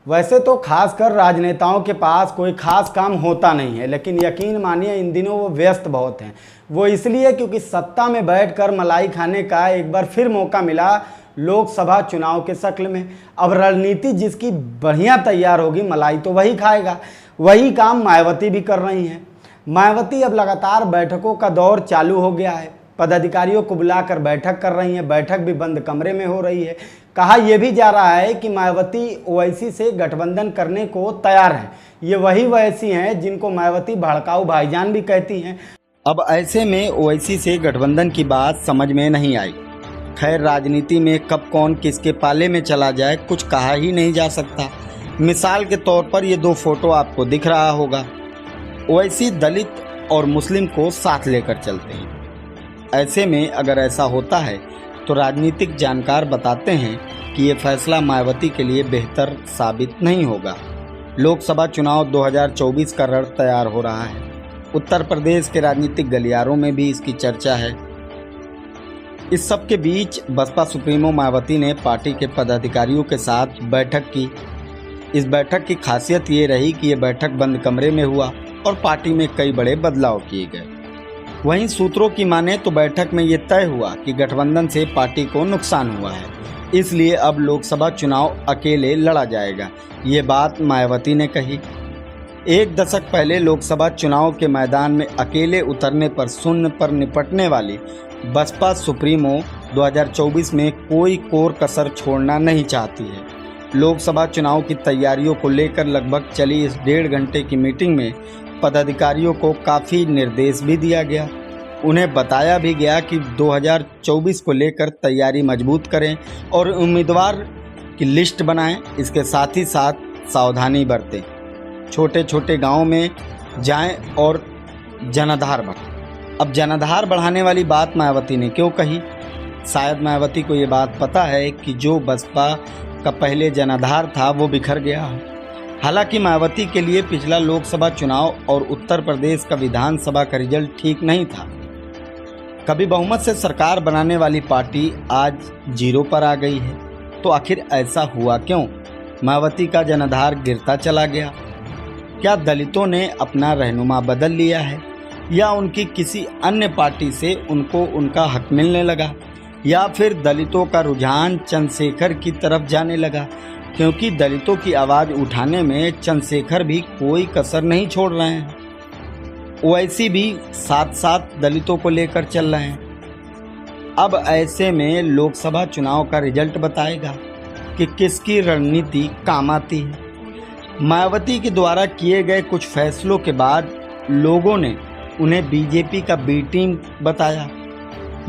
वैसे तो खासकर राजनेताओं के पास कोई खास काम होता नहीं है, लेकिन यकीन मानिए इन दिनों वो व्यस्त बहुत हैं। वो इसलिए क्योंकि सत्ता में बैठकर मलाई खाने का एक बार फिर मौका मिला लोकसभा चुनाव के शक्ल में। अब रणनीति जिसकी बढ़िया तैयार होगी, मलाई तो वही खाएगा। वही काम मायावती भी कर रही हैं। मायावती अब लगातार बैठकों का दौर चालू हो गया है। पदाधिकारियों को बुलाकर बैठक कर रही हैं। बैठक भी बंद कमरे में हो रही है। कहा यह भी जा रहा है कि मायावती ओवैसी से गठबंधन करने को तैयार हैं। ये वही ओवैसी हैं जिनको मायावती भड़काऊ भाईजान भी कहती हैं। अब ऐसे में ओवैसी से गठबंधन की बात समझ में नहीं आई। खैर, राजनीति में कब कौन किसके पाले में चला जाए कुछ कहा ही नहीं जा सकता। मिसाल के तौर पर ये दो फोटो आपको दिख रहा होगा। ओवैसी दलित और मुस्लिम को साथ लेकर चलते हैं। ऐसे में अगर ऐसा होता है तो राजनीतिक जानकार बताते हैं कि ये फैसला मायावती के लिए बेहतर साबित नहीं होगा। लोकसभा चुनाव 2024 का रण तैयार हो रहा है। उत्तर प्रदेश के राजनीतिक गलियारों में भी इसकी चर्चा है। इस सब के बीच बसपा सुप्रीमो मायावती ने पार्टी के पदाधिकारियों के साथ बैठक की। इस बैठक की खासियत ये रही कि ये बैठक बंद कमरे में हुआ और पार्टी में कई बड़े बदलाव किए गए। वहीं सूत्रों की माने तो बैठक में ये तय हुआ कि गठबंधन से पार्टी को नुकसान हुआ है, इसलिए अब लोकसभा चुनाव अकेले लड़ा जाएगा। ये बात मायावती ने कही। एक दशक पहले लोकसभा चुनाव के मैदान में अकेले उतरने पर शून्य पर निपटने वाली बसपा सुप्रीमो 2024 में कोई कोर कसर छोड़ना नहीं चाहती है। लोकसभा चुनाव की तैयारियों को लेकर लगभग चली इस 1.5 घंटे की मीटिंग में पदाधिकारियों को काफ़ी निर्देश भी दिया गया। उन्हें बताया भी गया कि 2024 को लेकर तैयारी मजबूत करें और उम्मीदवार की लिस्ट बनाएं। इसके साथ ही साथ सावधानी बरतें, छोटे छोटे गांवों में जाएं और जनाधार बढ़ाएं। अब जनाधार बढ़ाने वाली बात मायावती ने क्यों कही? शायद मायावती को ये बात पता है कि जो बसपा का पहले जनाधार था वो बिखर गया। हालांकि मायावती के लिए पिछला लोकसभा चुनाव और उत्तर प्रदेश का विधानसभा का रिजल्ट ठीक नहीं था। कभी बहुमत से सरकार बनाने वाली पार्टी आज 0 पर आ गई है। तो आखिर ऐसा हुआ क्यों? मायावती का जनाधार गिरता चला गया। क्या दलितों ने अपना रहनुमा बदल लिया है, या उनकी किसी अन्य पार्टी से उनको उनका हक मिलने लगा, या फिर दलितों का रुझान चंद्रशेखर की तरफ जाने लगा? क्योंकि दलितों की आवाज़ उठाने में चंद्रशेखर भी कोई कसर नहीं छोड़ रहे हैं। ओवैसी भी साथ साथ दलितों को लेकर चल रहे हैं। अब ऐसे में लोकसभा चुनाव का रिजल्ट बताएगा कि किसकी रणनीति काम आती है। मायावती के द्वारा किए गए कुछ फैसलों के बाद लोगों ने उन्हें बीजेपी का बी टीम बताया।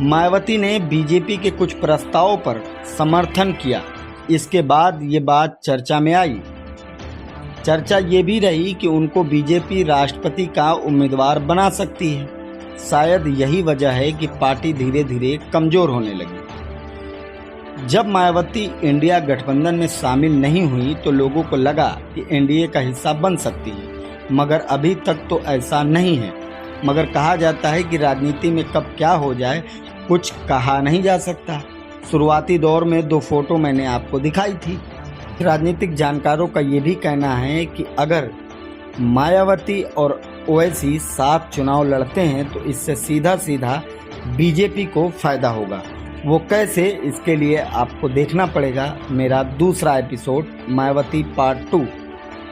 मायावती ने बीजेपी के कुछ प्रस्तावों पर समर्थन किया। इसके बाद ये बात चर्चा में आई। चर्चा ये भी रही कि उनको बीजेपी राष्ट्रपति का उम्मीदवार बना सकती है। शायद यही वजह है कि पार्टी धीरे धीरे कमजोर होने लगी। जब मायावती इंडिया गठबंधन में शामिल नहीं हुई तो लोगों को लगा कि एनडीए का हिस्सा बन सकती है, मगर अभी तक तो ऐसा नहीं है। मगर कहा जाता है कि राजनीति में कब क्या हो जाए कुछ कहा नहीं जा सकता। शुरुआती दौर में 2 फोटो मैंने आपको दिखाई थी। राजनीतिक जानकारों का ये भी कहना है कि अगर मायावती और ओवैसी साथ चुनाव लड़ते हैं तो इससे सीधा सीधा बीजेपी को फायदा होगा। वो कैसे, इसके लिए आपको देखना पड़ेगा मेरा दूसरा एपिसोड मायावती पार्ट 2।